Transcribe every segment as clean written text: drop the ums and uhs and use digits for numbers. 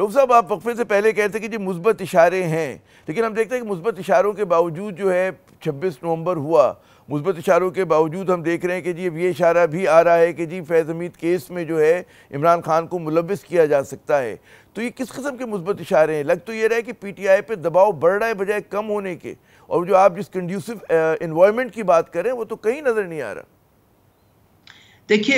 رؤوف صاحب آپ وقفے سے پہلے کہتے ہیں کہ جی مثبت اشارے ہیں، لیکن ہم دیکھتے ہیں کہ مثبت اشاروں کے باوجود جو ہے 26 نومبر ہوا، مثبت اشاروں کے باوجود ہم دیکھ رہے ہیں کہ جی اب یہ اشارہ بھی آ رہا ہے کہ جی فیض حمید کیس میں جو ہے عمران خان کو ملوث کیا جا سکتا ہے. تو یہ کس قسم کے مثبت اشارے ہیں؟ لگ تو یہ رہا ہے کہ پی ٹی آئی پہ دباؤ بڑھ رہا ہے بجائے کم ہونے کے، اور جو آپ جس کنڈیوسو انوائرمنٹ کی بات کریں وہ تو کہیں نظر نہیں آ رہا. دیکھیے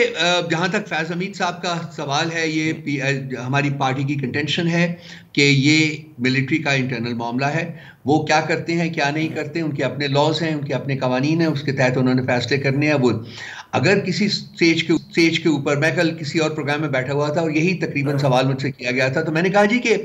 جہاں تک فیض حمید صاحب کا سوال ہے، یہ ہماری پارٹی کی کنٹینشن ہے کہ یہ ملٹری کا انٹرنل معاملہ ہے. وہ کیا کرتے ہیں کیا نہیں کرتے، ان کے اپنے لاز ہیں، ان کے اپنے قوانین ہیں، اس کے تحت انہوں نے فیصلے کرنے ہیں. وہ اگر کسی سٹیج کے اوپر، میں کل کسی اور پروگرام میں بیٹھا ہوا تھا اور یہی تقریباً سوال مجھ سے کیا گیا تھا، تو میں نے کہا جی کہ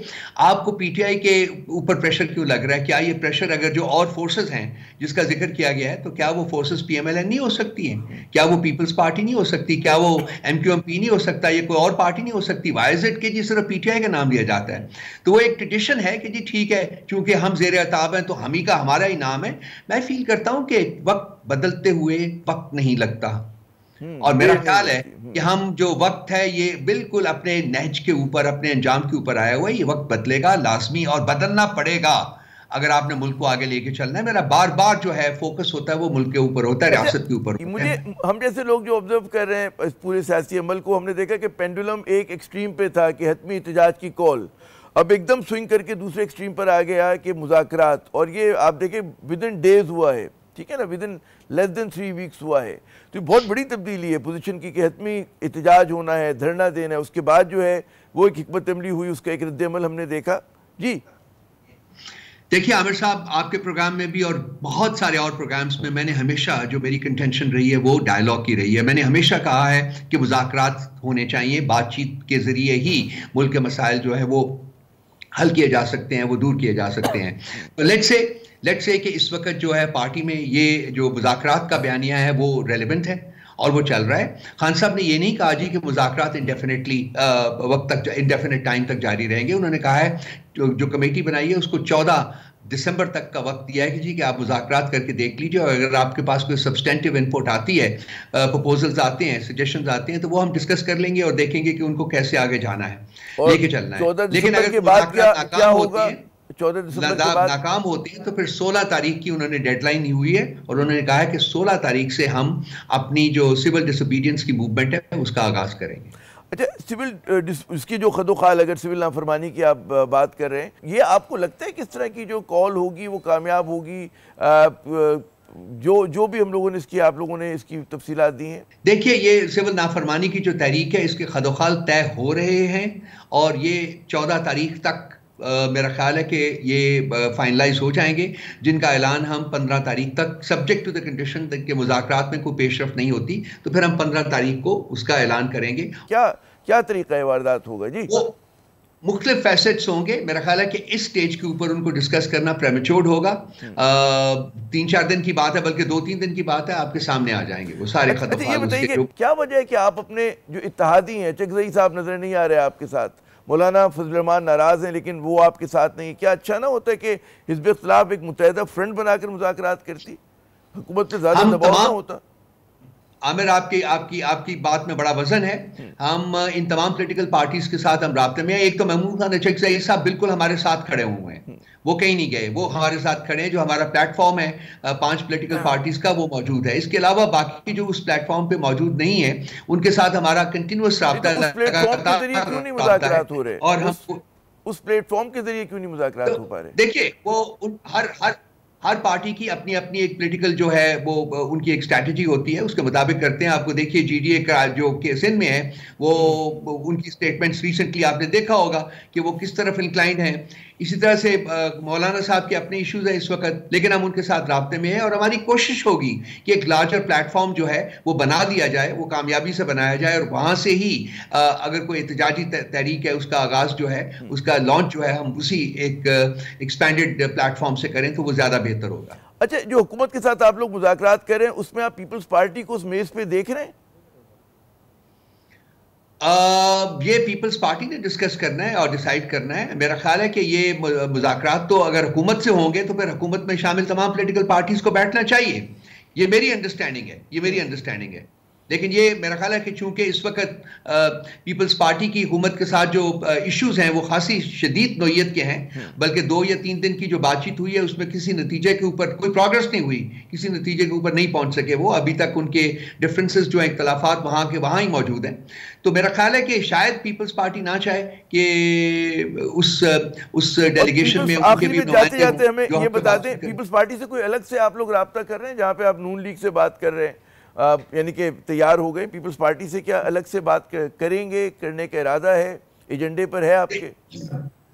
آپ کو پی ٹی آئی کے اوپر پریشر کیوں لگ رہا ہے؟ کیا یہ پریشر اگر جو اور فورسز ہیں جس کا ذکر کیا گیا ہے، تو کیا وہ forces P M L N نہیں ہو سکتی ہیں؟ کیا وہ پیپلز پارٹی نہیں ہو سکتی؟ کیا وہ ایم کیو ایم پی نہیں ہو سکتا؟ یہ کوئی اور پارٹی نہیں ہو سکتی؟ وائی از اٹ کہ جی صرف پی ٹی آئی کا نام لیا جاتا ہے؟ تو وہ ایک ٹریڈیشن ہے کہ جی ٹھیک ہے چونکہ ہم زیر عتاب ہیں تو ہم ہی کا ہمارا ہی نام ہے. میں فیل کرتا ہوں کہ وقت بدلتے ہوئے وقت نہیں لگتا، اور میرا خیال ہے کہ ہم جو وقت ہے یہ بالکل اپنے نہج کے اوپر، اپنے انجام کے اوپر آیا ہوا ہے. یہ وقت بدلے گا لازمی، اور بدلنا پڑے گا اگر آپ نے ملک کو آگے لے کے چلنا ہے. میرا بار بار جو ہے فوکس ہوتا ہے وہ ملک کے اوپر ہوتا ہے، ریاست کے اوپر ہوتا ہے. ہم جیسے لوگ جو آبزرو کر رہے ہیں اس پورے سیاسی عمل کو، ہم نے دیکھا کہ پینڈولم ایک ایکسٹریم پہ تھا کہ حتمی احتجاج کی کال، اب ایک دم سوئنگ کر کے دوسرے ایکسٹریم پر آ گیا کہ مذاکرات، اور یہ آپ دیکھیں ودن ڈیز ہوا ہے، ٹھیک ہے نا، ودن لیس دین 3 ویکس ہوا ہے. تو یہ بہت بڑی تبدیلی ہے پوزیشن کی کہ حتمی احتجاج ہونا ہے، دھرنا دینا ہے. اس کے بعد جو ہے وہ ایک حکمت عملی ہوئی، اس کا ایک رد عمل ہم نے دیکھا. جی دیکھیے عامر صاحب، آپ کے پروگرام میں بھی اور بہت سارے اور پروگرامز میں نے ہمیشہ جو میری کنٹینشن رہی ہے وہ ڈائیلاگ کی رہی ہے. میں نے ہمیشہ کہا ہے کہ مذاکرات ہونے چاہیے، بات چیت کے ذریعے ہی ملک کے مسائل جو ہے وہ حل کیے جا سکتے ہیں، وہ دور کیے جا سکتے ہیں. لیٹس سے کہ اس وقت جو ہے پارٹی میں یہ جو مذاکرات کا بیانیہ ہے وہ ریلیونٹ ہے اور وہ چل رہا ہے. خان صاحب نے یہ نہیں کہا جی کہ مذاکرات انڈیفینیٹلی وقت تک، انڈیفینیٹ ٹائم تک جاری رہیں گے. انہوں نے کہا ہے جو کمیٹی بنائی ہے اس کو 14 دسمبر تک کا وقت دیا ہے کہ جی کہ آپ مذاکرات کر کے دیکھ لیجیے، اور اگر آپ کے پاس کوئی سبسٹینٹیو انپوٹ آتی ہے، پروپوزلز آتے ہیں، سجیشنز آتے ہیں، تو وہ ہم ڈسکس کر لیں گے اور دیکھیں گے کہ ان کو کیسے آگے جانا ہے، لے کے چلنا ہے. لیکن اگر مذاکرات ناکام ہوتی ہیں تو پھر 16 تاریخ کی انہوں نے ڈیڈ لائن نہیں ہوئی ہے، اور انہوں نے کہا ہے کہ 16 تاریخ سے ہم اپنی جو سول ڈس اوبیڈینس کی موومنٹ ہے اس کا آغاز کریں گے. اچھا، سول اس کی جو خد و خال، اگر سول نافرمانی کی آپ بات کر رہے ہیں، یہ آپ کو لگتا ہے کس طرح کی جو کال ہوگی وہ کامیاب ہوگی؟ جو بھی ہم لوگوں نے اس کی، آپ لوگوں نے اس کی تفصیلات دی ہیں. دیکھیے یہ سول نافرمانی کی جو تحریک ہے اس کے خد و خال طے ہو رہے ہیں، اور یہ 14 تاریخ تک میرا خیال ہے کہ یہ فائنلائز ہو جائیں گے، جن کا اعلان ہم 15 تاریخ تک، سبجیکٹ ٹو دا کنڈیشن کہ مذاکرات میں کوئی پیش رفت نہیں ہوتی، تو پھر ہم 15 تاریخ کو اس کا اعلان کریں گے. کیا طریقہ واردات ہوگا؟ جی وہ مختلف فیسٹس ہوں گے. میرا خیال ہے کہ اس سٹیج کے اوپر ان کو ڈسکس کرنا پریمیچورڈ ہوگا. 3-4 دن کی بات ہے، بلکہ 2-3 دن کی بات ہے، آپ کے سامنے آ جائیں گے وہ سارے خط. یہ بتائیے کہ کیا وجہ ہے کہ آپ اپنے جو اتحادی ہیں، چکزئی صاحب نظر نہیں آ رہے آپ کے ساتھ، مولانا فضل الرحمان ناراض ہیں لیکن وہ آپ کے ساتھ نہیں. کیا اچھا نہ ہوتا ہے کہ حزب اختلاف ایک متحدہ فرنٹ بنا کر مذاکرات کرتی، حکومت پہ زیادہ دباؤ نہ ہوتا؟ عامر آپ کی بات میں بڑا وزن ہے. ہم ان تمام پولیٹیکل پارٹیز کے ساتھ ہم رابطے میں ہیں. ایک تو محمود خان چکزئی صاحب بالکل ہمارے ساتھ کھڑے ہوئے ہیں، وہ کہیں نہیں گئے، وہ ہمارے ساتھ کھڑے ہیں. جو ہمارا پلیٹ فارم ہے 5 پولیٹیکل پارٹیز کا وہ موجود ہے. اس کے علاوہ باقی جو اس پلیٹ فارم پہ موجود نہیں ہے ان کے ساتھ ہمارا کنٹینیوس رابطہ اور ہم اس پلیٹ فارم کے ذریعے کیوں نہیں مذاکرات ہو پا رہے؟ دیکھیے وہ ہر پارٹی کی اپنی ایک پولیٹیکل جو ہے وہ ان کی ایک اسٹریٹجی ہوتی ہے، اس کے مطابق کرتے ہیں. آپ کو دیکھیے جی ڈی اے کا جو سندھ میں ہے وہ ان کی اسٹیٹمنٹس ریسنٹلی آپ نے دیکھا ہوگا کہ وہ کس طرف انکلائنڈ ہیں. اسی طرح سے مولانا صاحب کے اپنے ایشوز ہیں اس وقت، لیکن ہم ان کے ساتھ رابطے میں ہیں، اور ہماری کوشش ہوگی کہ ایک لارجر پلیٹ فارم جو ہے وہ بنا دیا جائے، وہ کامیابی سے بنایا جائے، اور وہاں سے ہی اگر کوئی احتجاجی تحریک ہے اس کا آغاز جو ہے، اس کا لانچ جو ہے، ہم اسی ایک ایکسپینڈڈ پلیٹ فارم سے کریں تو وہ زیادہ بہتر ہوگا. اچھا، جو حکومت کے ساتھ آپ لوگ مذاکرات کر رہے ہیں اس میں آپ پیپلز پارٹی کو اس میز پہ دیکھ رہے ہیں؟ یہ پیپلز پارٹی نے ڈسکس کرنا ہے اور ڈیسائیڈ کرنا ہے. میرا خیال ہے کہ یہ مذاکرات تو اگر حکومت سے ہوں گے تو پھر حکومت میں شامل تمام پولیٹیکل پارٹیز کو بیٹھنا چاہیے. یہ میری انڈرسٹینڈنگ ہے. لیکن یہ میرا خیال ہے کہ چونکہ اس وقت پیپلز پارٹی کی حکومت کے ساتھ جو ایشوز ہیں وہ خاصی شدید نوعیت کے ہیں، بلکہ 2 یا 3 دن کی جو بات چیت ہوئی ہے اس میں کسی نتیجے کے اوپر کوئی پروگرس نہیں ہوئی، کسی نتیجے کے اوپر نہیں پہنچ سکے وہ، ابھی تک ان کے ڈفرینسز جو ہیں، اختلافات وہاں کے وہاں ہی موجود ہیں۔ تو میرا خیال ہے کہ شاید پیپلز پارٹی نہ چاہے کہ اس ڈیلیگیشن میں ان کے بھی جاتے جاتے ہمیں یہ بتا دیں، پیپلز پارٹی سے کوئی الگ سے آپ لوگ رابطہ کر رہے ہیں جہاں پہ آپ نون لیگ سے بات کر رہے ہیں، یعنی کہ تیار ہو گئے پیپلز پارٹی سے، کیا الگ سے بات کریں گے، کرنے کا ارادہ ہے، ایجنڈے پر ہے آپ کے؟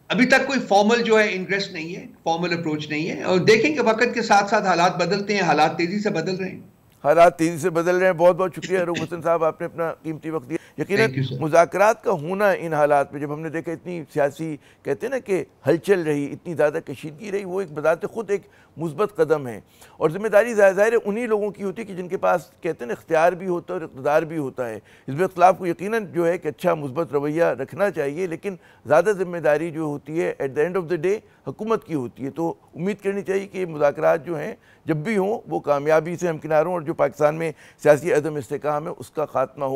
ابھی تک کوئی فارمل جو ہے انٹرسٹ نہیں ہے، فارمل اپروچ نہیں ہے، اور دیکھیں کہ وقت کے ساتھ ساتھ حالات بدلتے ہیں، حالات تیزی سے بدل رہے ہیں۔ حالات تیزی سے بدل رہے ہیں۔ بہت بہت شکریہ روم حسن صاحب، آپ نے اپنا قیمتی وقت دیا۔ یقیناً مذاکرات کا ہونا ان حالات میں، جب ہم نے دیکھا اتنی سیاسی کہتے ہیں نا کہ ہلچل رہی، اتنی زیادہ کشیدگی رہی، وہ ایک بذات خود ایک مثبت قدم ہے، اور ذمہ داری ظاہر ہے انہی لوگوں کی ہوتی ہے کہ جن کے پاس کہتے ہیں نا اختیار بھی ہوتا ہے اور اقتدار بھی ہوتا ہے۔ حزب اختلاف کو یقیناً جو ہے کہ اچھا مثبت رویہ رکھنا چاہیے، لیکن زیادہ ذمہ داری جو ہوتی ہے at the end of the day حکومت کی ہوتی ہے۔ تو امید کرنی چاہیے کہ یہ مذاکرات جو ہیں جب بھی ہوں وہ کامیابی سے ہمکنار ہوں، اور جو پاکستان میں سیاسی عدم استحکام ہے اس کا خاتمہ ہو۔